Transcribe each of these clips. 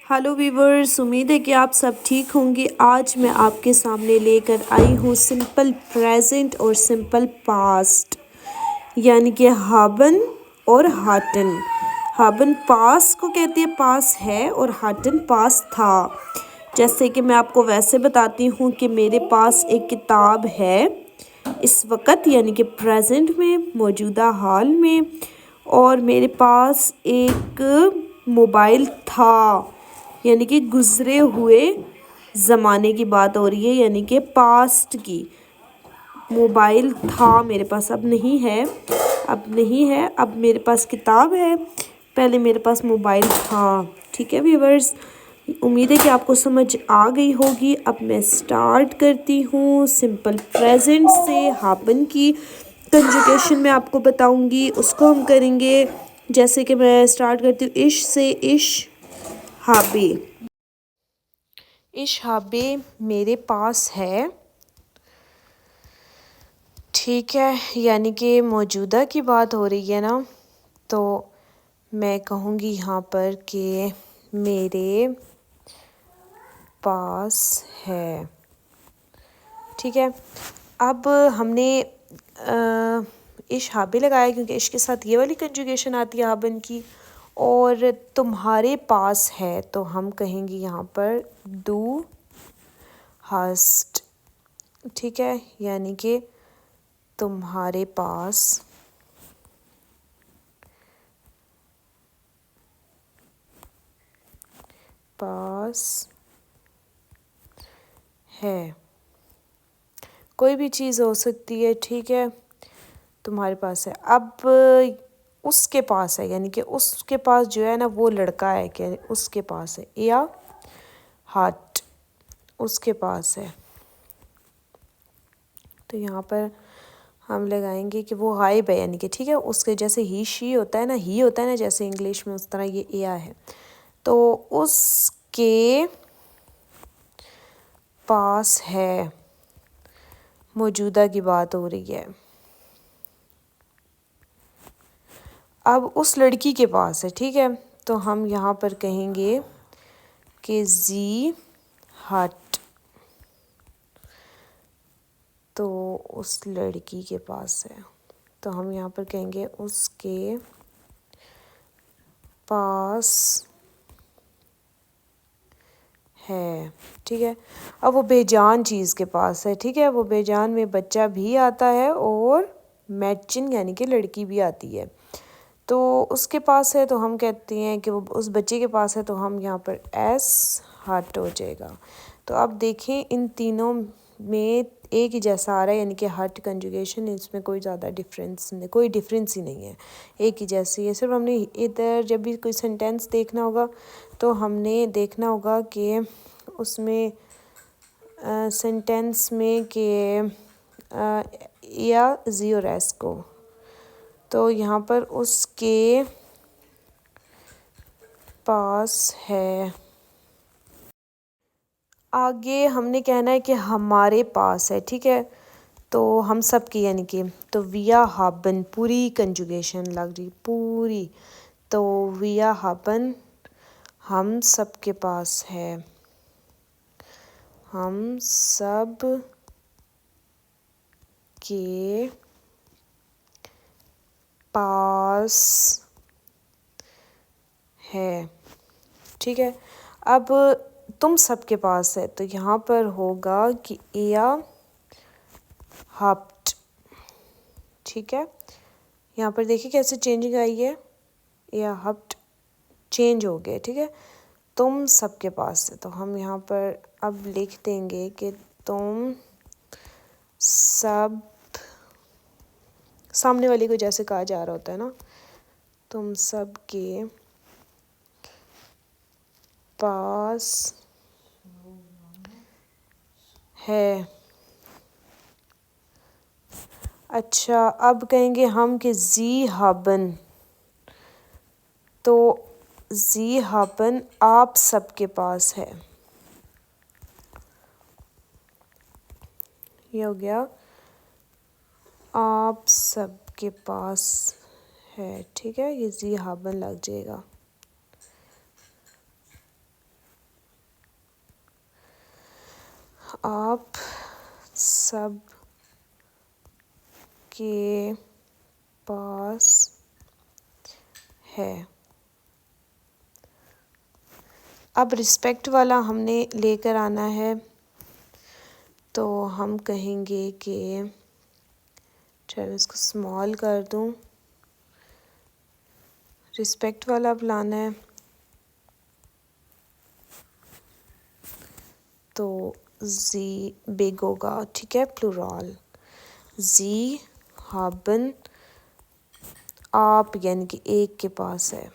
Hello viewers, उम्मीद है कि आप सब ठीक होंगे। आज मैं आपके सामने लेकर आई हूँ सिंपल प्रेजेंट और सिंपल पास्ट, यानी कि हाबन और हाटन। हाबन पास को कहते हैं, पास है, और हाटन पास था। जैसे कि मैं आपको वैसे बताती हूँ कि मेरे पास एक किताब है इस वक्त, यानी कि प्रेजेंट में, मौजूदा हाल में, और मेरे पास एक मोबाइल था, यानी कि गुज़रे हुए ज़माने की बात हो रही है, यानी कि पास्ट की। मोबाइल था मेरे पास, अब नहीं है। अब नहीं है, अब मेरे पास किताब है। पहले मेरे पास मोबाइल था। ठीक है व्यूअर्स, उम्मीद है कि आपको समझ आ गई होगी। अब मैं स्टार्ट करती हूँ सिंपल प्रेजेंट से। हापन की कंजुगेशन मैं आपको बताऊँगी, उसको हम करेंगे। जैसे कि मैं स्टार्ट करती हूँ इश से। हाबे। इश हाबे मेरे पास है। ठीक है, यानी कि मौजूदा की बात हो रही है ना, तो मैं कहूँगी यहाँ पर कि मेरे पास है। ठीक है, अब हमने इश हाबे लगाया क्योंकि इश के साथ ये वाली कंजुगेशन आती है हाबन की। और तुम्हारे पास है तो हम कहेंगे यहाँ पर डू हास्ट। ठीक है, यानी कि तुम्हारे पास है। कोई भी चीज़ हो सकती है। ठीक है, तुम्हारे पास है। अब उसके पास है, यानी कि उसके पास जो है ना वो लड़का है, क्या उसके पास है, या हार्ट उसके पास है। तो यहाँ पर हम लगाएंगे कि वो गायब है, यानी कि ठीक है, उसके जैसे ही शी होता है ना, ही होता है ना जैसे इंग्लिश में, उस तरह ये या है। तो उसके पास है, मौजूदा की बात हो रही है। अब उस लड़की के पास है। ठीक है, तो हम यहाँ पर कहेंगे कि जी हट। तो उस लड़की के पास है, तो हम यहाँ पर कहेंगे उसके पास है। ठीक है, अब वो बेजान चीज़ के पास है। ठीक है, वो बेजान में बच्चा भी आता है और मैचिंग यानी कि लड़की भी आती है। तो उसके पास है तो हम कहते हैं कि वो उस बच्चे के पास है, तो हम यहाँ पर एस हट हो जाएगा। तो अब देखें इन तीनों में एक ही जैसा आ रहा है, यानी कि हट कंजुगेशन, इसमें कोई ज़्यादा डिफरेंस नहीं, कोई डिफरेंस ही नहीं है, एक ही जैसी है। सिर्फ हमने इधर जब भी कोई सेंटेंस देखना होगा तो हमने देखना होगा कि उसमें सेंटेंस में कि या जी और एस को, तो यहाँ पर उसके पास है। आगे हमने कहना है कि हमारे पास है। ठीक है, तो हम सब की, यानी कि तो विया हाबन पूरी कंजुगेशन लग रही पूरी। तो विया हाबन हम सब के पास है, हम सब के पास है। ठीक है, अब तुम सबके पास है, तो यहाँ पर होगा कि या हफ्ट। ठीक है, यहाँ पर देखिए कैसे चेंजिंग आई है, या हफ्ट चेंज हो गया। ठीक है, तुम सबके पास है, तो हम यहाँ पर अब लिख देंगे कि तुम सब, सामने वाले को जैसे कहा जा रहा होता है ना, तुम सब के पास है। अच्छा, अब कहेंगे हम कि जी हाबन, तो जी हाबन आप सबके पास है। ये हो गया आप सबके पास है। ठीक है, ये जी हाबन लग जाएगा। आप सब के पास है। अब रिस्पेक्ट वाला हमने लेकर आना है, तो हम कहेंगे कि चलो इसको स्मॉल कर दूं। रिस्पेक्ट वाला अब लाना है, तो जी बिग होगा, ठीक है, प्लूरल। जी haben आप यानी कि एक के पास है,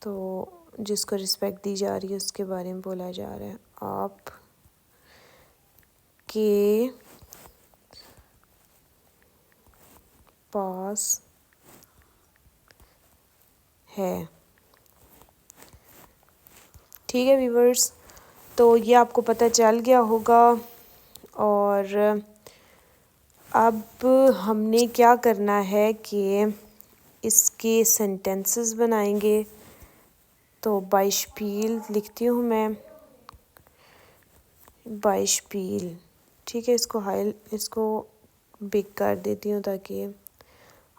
तो जिसको रिस्पेक्ट दी जा रही है उसके बारे में बोला जा रहा है। आप के पास है, ठीक है व्यूवर्स। तो ये आपको पता चल गया होगा। और अब हमने क्या करना है कि इसके सेंटेंसेस बनाएंगे। तो बाइशपील लिखती हूँ मैं, बाइशपील, ठीक है। इसको बिग कर देती हूँ ताकि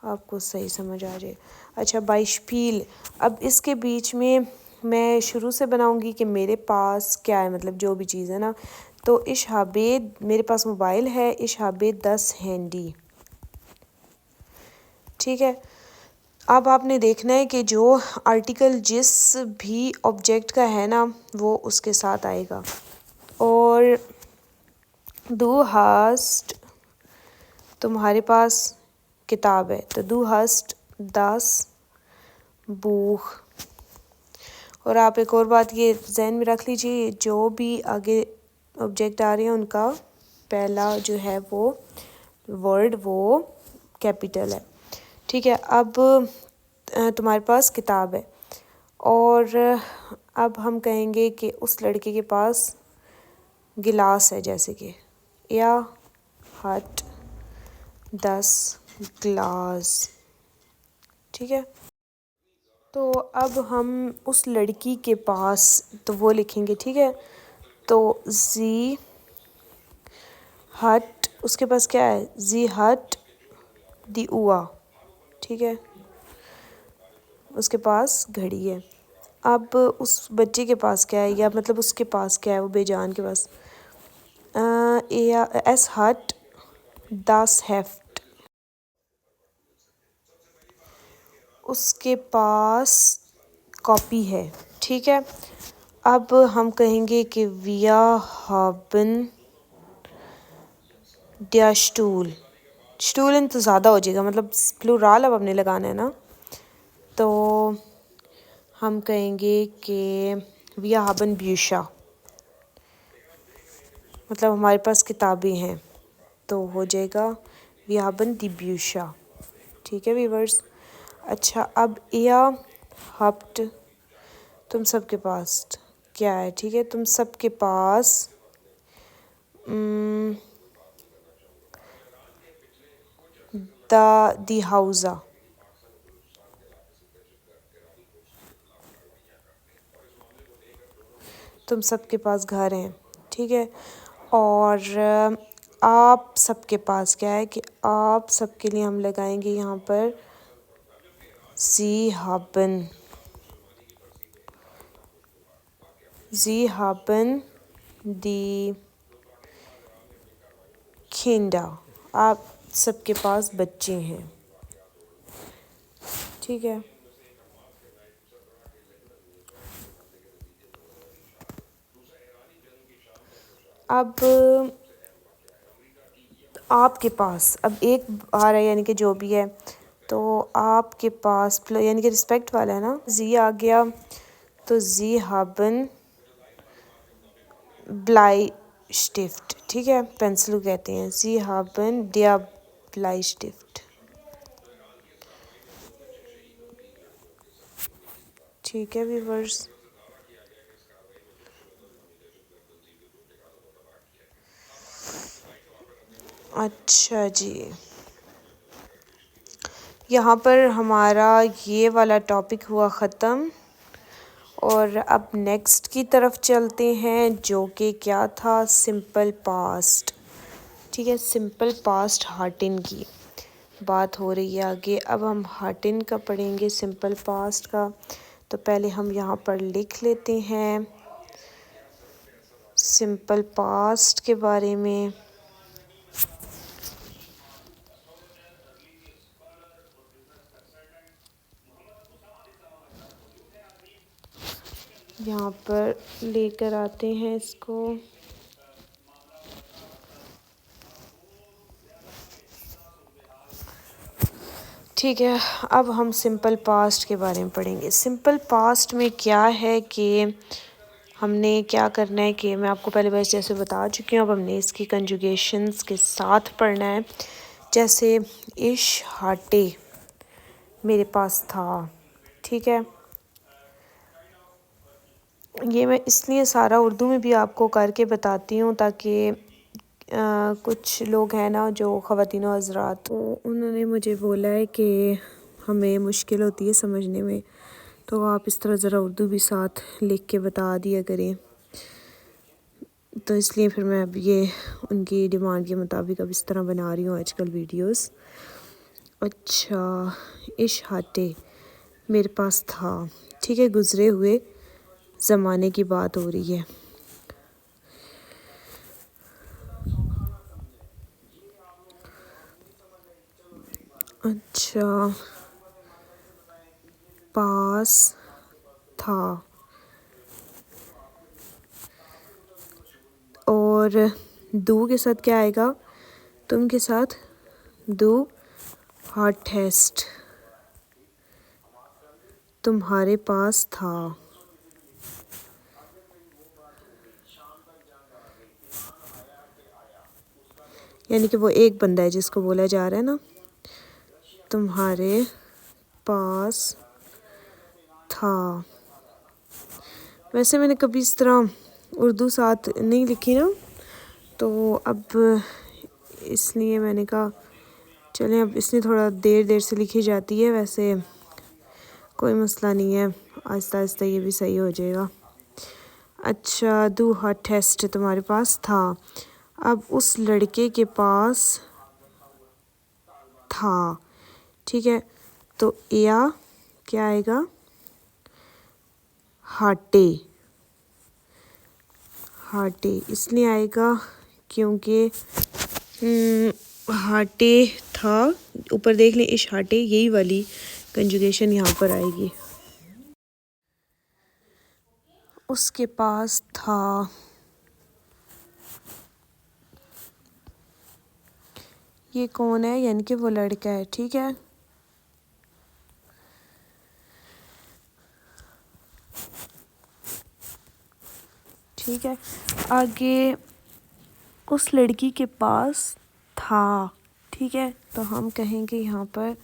आपको सही समझ आ जाए। अच्छा, बाइशपील। अब इसके बीच में मैं शुरू से बनाऊंगी कि मेरे पास क्या है, मतलब जो भी चीज़ है ना। तो इश habe, मेरे पास मोबाइल है। इश habe 10 हैंडी, ठीक है। अब आपने देखना है कि जो आर्टिकल जिस भी ऑब्जेक्ट का है ना वो उसके साथ आएगा। और दू हास्ट, तुम्हारे पास किताब है, तो दू हास्ट 10 बुक। और आप एक और बात ये जहन में रख लीजिए, जो भी आगे ऑब्जेक्ट आ रहे हैं उनका पहला जो है वो वर्ड वो कैपिटल है, ठीक है। अब तुम्हारे पास किताब है, और अब हम कहेंगे कि उस लड़के के पास गिलास है, जैसे कि या हट 10 ग्लास, ठीक है। तो अब हम उस लड़की के पास तो वो लिखेंगे, ठीक है। तो जी हट, उसके पास क्या है, जी हट दी उआ, ठीक है, उसके पास घड़ी है। अब उस बच्चे के पास क्या है, या मतलब उसके पास क्या है, वो बेजान के पास एस हट दास हेफ्ट, उसके पास कॉपी है, ठीक है। अब हम कहेंगे कि विया haben der स्टूल। स्टूल तो ज़्यादा हो जाएगा, मतलब प्लूरल अब हमने लगाना है ना। तो हम कहेंगे कि विया haben Bücher, मतलब हमारे पास किताबें हैं, तो हो जाएगा विया haben die Bücher, ठीक है व्यूवर्स। अच्छा, अब या habt, तुम सबके पास क्या है, ठीक है, तुम सबके पास दी हाउज़ा, तुम सबके पास घर हैं, ठीक है। और आप सबके पास क्या है, कि आप सबके लिए हम लगाएंगे यहाँ पर जी haben दी खिंडा, आप सबके पास बच्चे हैं, ठीक है। अब आपके पास अब एक आ रहा है, यानी कि जो भी है, तो आपके पास यानी कि रिस्पेक्ट वाला है ना, जी आ गया, तो जी haben ब्लाइस्टिफ्ट, ठीक है, पेंसिल कहते हैं, जी haben der ब्लाइस्टिफ्ट, ठीक है व्यूवर्स। अच्छा जी, यहाँ पर हमारा ये वाला टॉपिक हुआ ख़त्म। और अब नेक्स्ट की तरफ चलते हैं, जो कि क्या था, सिंपल पास्ट। ठीक है, सिंपल पास्ट हाटिन की बात हो रही है आगे। अब हम हाटिन का पढ़ेंगे, सिंपल पास्ट का। तो पहले हम यहाँ पर लिख लेते हैं सिंपल पास्ट के बारे में। यहाँ पर लेकर आते हैं इसको। ठीक है, अब हम सिंपल पास्ट के बारे में पढ़ेंगे। सिंपल पास्ट में क्या है कि हमने क्या करना है कि मैं आपको पहले बस जैसे बता चुकी हूँ, अब हमने इसकी कंजुगेशंस के साथ पढ़ना है। जैसे इश हाटे मेरे पास था। ठीक है, ये मैं इसलिए सारा उर्दू में भी आपको करके बताती हूँ ताकि कुछ लोग हैं ना जो ख़वातीन व हज़रात, तो उन्होंने मुझे बोला है कि हमें मुश्किल होती है समझने में, तो आप इस तरह ज़रा उर्दू भी साथ लिख के बता दिया करें। तो इसलिए फिर मैं अब ये उनकी डिमांड के मुताबिक अब इस तरह बना रही हूँ आजकल वीडियोस। अच्छा, इश हाटे मेरे पास था। ठीक है, गुज़रे हुए ज़माने की बात हो रही है। अच्छा, पास था और दू के साथ क्या आएगा, तुम के साथ दू हॉटेस्ट, तुम्हारे पास था। यानी कि वो एक बंदा है जिसको बोला जा रहा है ना, तुम्हारे पास था। वैसे मैंने कभी इस तरह उर्दू साथ नहीं लिखी ना, तो अब इसलिए मैंने कहा चलें, अब इसलिए थोड़ा देर देर से लिखी जाती है। वैसे कोई मसला नहीं है, आहिस्ता आहिस्ता ये भी सही हो जाएगा। अच्छा, दू हॉट टेस्ट तुम्हारे पास था। अब उस लड़के के पास था। ठीक है, तो या क्या आएगा, हाटे। हाटे इसलिए आएगा क्योंकि हाटे था, ऊपर देख लें इश हाटे, यही वाली कंजुगेशन यहाँ पर आएगी। उसके पास था, ये कौन है, यानी कि वो लड़का है। ठीक है, ठीक है, आगे उस लड़की के पास था। ठीक है, तो हम कहेंगे यहाँ पर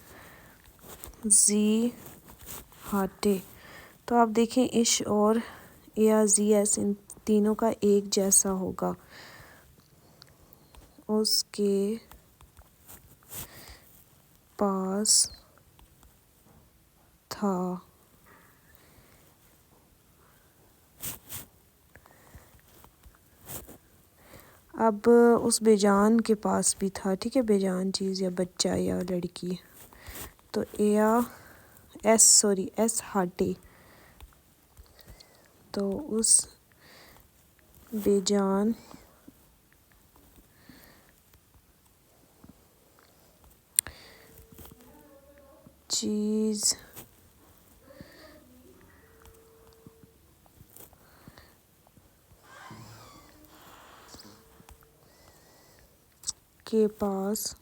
जी हाटे। तो आप देखें इश और या जी एस इन तीनों का एक जैसा होगा। उसके पास था। अब उस बेजान के पास भी था। ठीक है, बेजान चीज़ या बच्चा या लड़की, तो एस हाटे, तो उस बेजान चीज़ के पास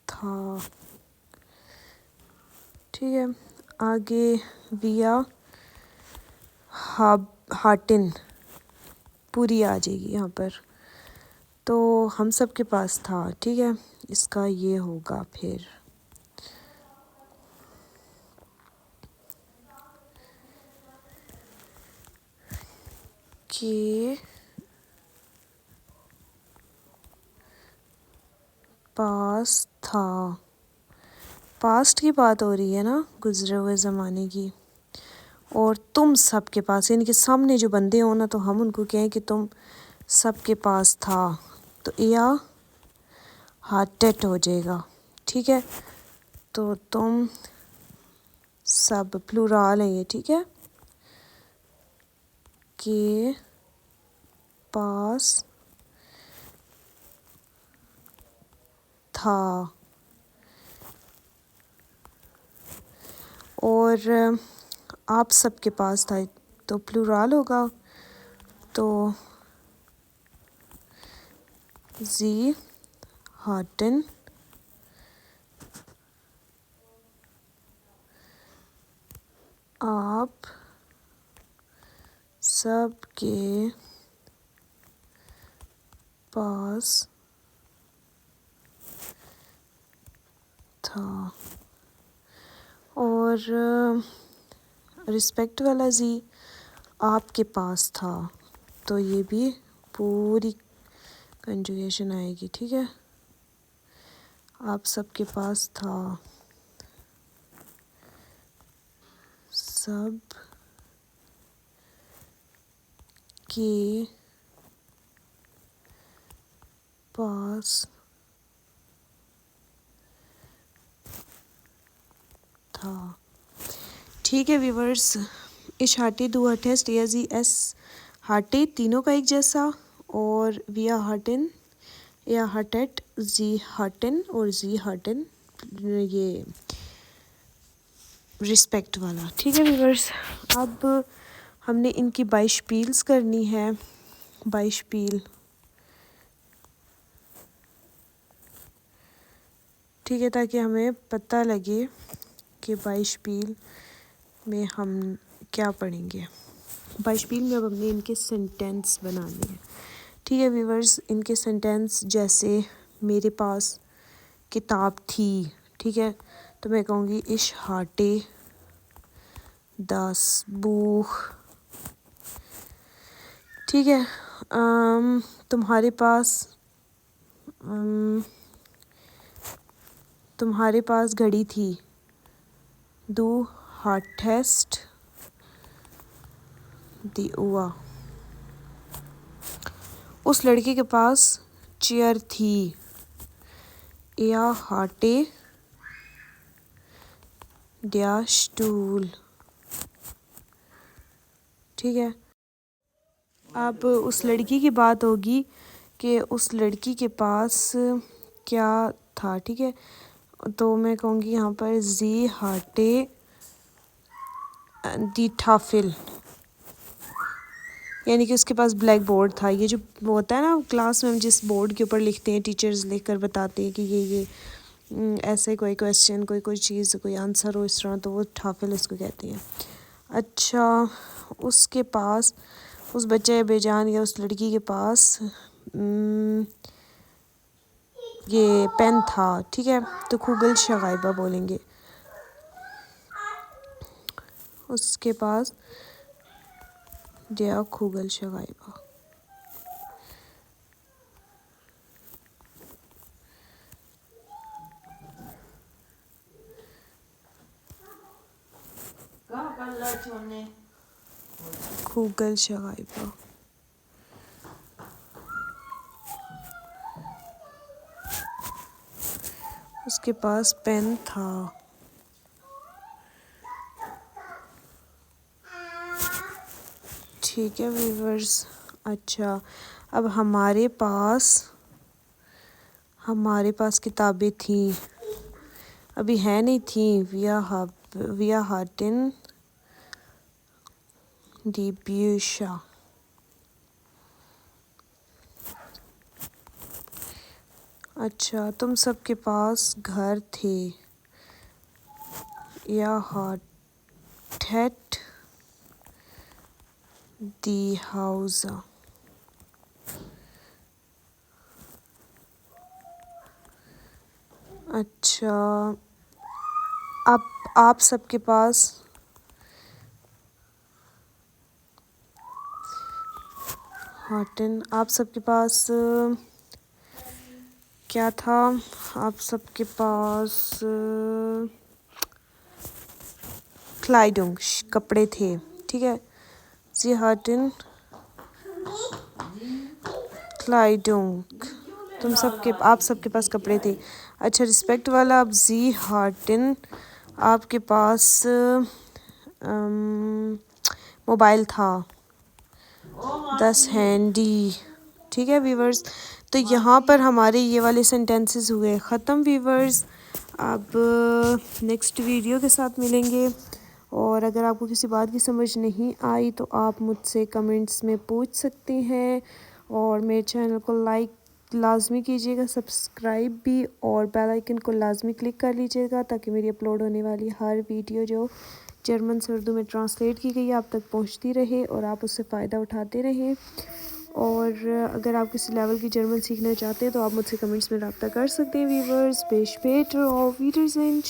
था। ठीक है, आगे विया हाटिन पूरी आ जाएगी यहाँ पर, तो हम सब के पास था। ठीक है, इसका ये होगा फिर के पास था। पास्ट की बात हो रही है ना, गुजरे हुए ज़माने की। और तुम सबके पास, यानी कि सामने जो बंदे हो ना, तो हम उनको कहें कि तुम सबके पास था, तो या हार्टेट हो जाएगा। ठीक है, तो तुम सब प्लूराल है ये। ठीक है, के पास था। और आप सबके पास था, तो प्लूराल होगा, तो जी हार्टन आप सबके पास था। और रिस्पेक्ट वाला जी आपके पास था, तो ये भी पूरी कंजुगेशन आएगी। ठीक है, आप सबके पास था, सब के पास था। ठीक है व्यूवर्स, इश हार्टी दुआ टेस्ट या जी एस हार्टी तीनों का एक जैसा, और विया हार्टिन या हार्टेट, जी हार्टिन और जी हार्टिन, ये रिस्पेक्ट वाला। ठीक है व्यूवर्स, अब हमने इनकी 22 पील्स करनी है। 22 पील। ठीक है, ताकि हमें पता लगे कि 22 पील में हम क्या पढ़ेंगे। 22 पील में अब हमने इनके सेंटेंस बनाने हैं। ठीक है व्यूवर्स, इनके सेंटेंस जैसे मेरे पास किताब थी। ठीक है, तो मैं कहूँगी इश हाटे दास बुख। ठीक है, तुम्हारे पास तुम्हारे पास घड़ी थी। दू हार्टेस्ट दी उआ। उस लड़के के पास चेयर थी। या हाटे डया स्टूल। ठीक है, अब उस लड़की की बात होगी कि उस लड़की के पास क्या था। ठीक है, तो मैं कहूँगी यहाँ पर जी हाटे दी टाफिल, यानी कि उसके पास ब्लैक बोर्ड था। ये जो होता है ना क्लास में, हम जिस बोर्ड के ऊपर लिखते हैं, टीचर्स लिख कर बताते हैं कि ये ऐसे कोई क्वेश्चन, कोई चीज़, कोई आंसर हो इस तरह, तो वो टाफिल इसको कहते हैं। अच्छा, उसके पास, उस बच्चे बेजान या उस लड़की के पास ये पेन था। ठीक है, तो खुगल शगाइबा बोलेंगे। उसके पास डया खुगल शगाइबा। खुगल शगाइबा। उसके पास पेन था। ठीक है व्यूवर्स, अच्छा अब हमारे पास किताबें थी, अभी है नहीं थी। विया हार्टिन दी ब्यूशा। अच्छा, तुम सबके पास घर थे। या हार्टेट दी हाउसा। अच्छा, आप सबके पास हार्टिन, आप सबके पास क्या था आप सबके पास? क्लाइडुंग कपड़े थे, ठीक है। जी हार्टन क्लाइडुंग, आप सबके पास कपड़े थे। अच्छा, रिस्पेक्ट वाला अब जी हार्टन आपके पास मोबाइल था। 10 हैंडी, ठीक है वीवर्स। तो यहाँ पर हमारे ये वाले सेंटेंसेस हुए ख़त्म वीवर्स। अब नेक्स्ट वीडियो के साथ मिलेंगे, और अगर आपको किसी बात की समझ नहीं आई तो आप मुझसे कमेंट्स में पूछ सकते हैं, और मेरे चैनल को लाइक लाजमी कीजिएगा, सब्सक्राइब भी, और बेल आइकन को लाजमी क्लिक कर लीजिएगा ताकि मेरी अपलोड होने वाली हर वीडियो जो जर्मन से उर्दू में ट्रांसलेट की गई है आप तक पहुंचती रहे और आप उससे फ़ायदा उठाते रहें। और अगर आप किसी लेवल की जर्मन सीखना चाहते हैं तो आप मुझसे कमेंट्स में रब्ता कर सकते हैं वीवर्स। बेश बेटर और वीडर्स एंड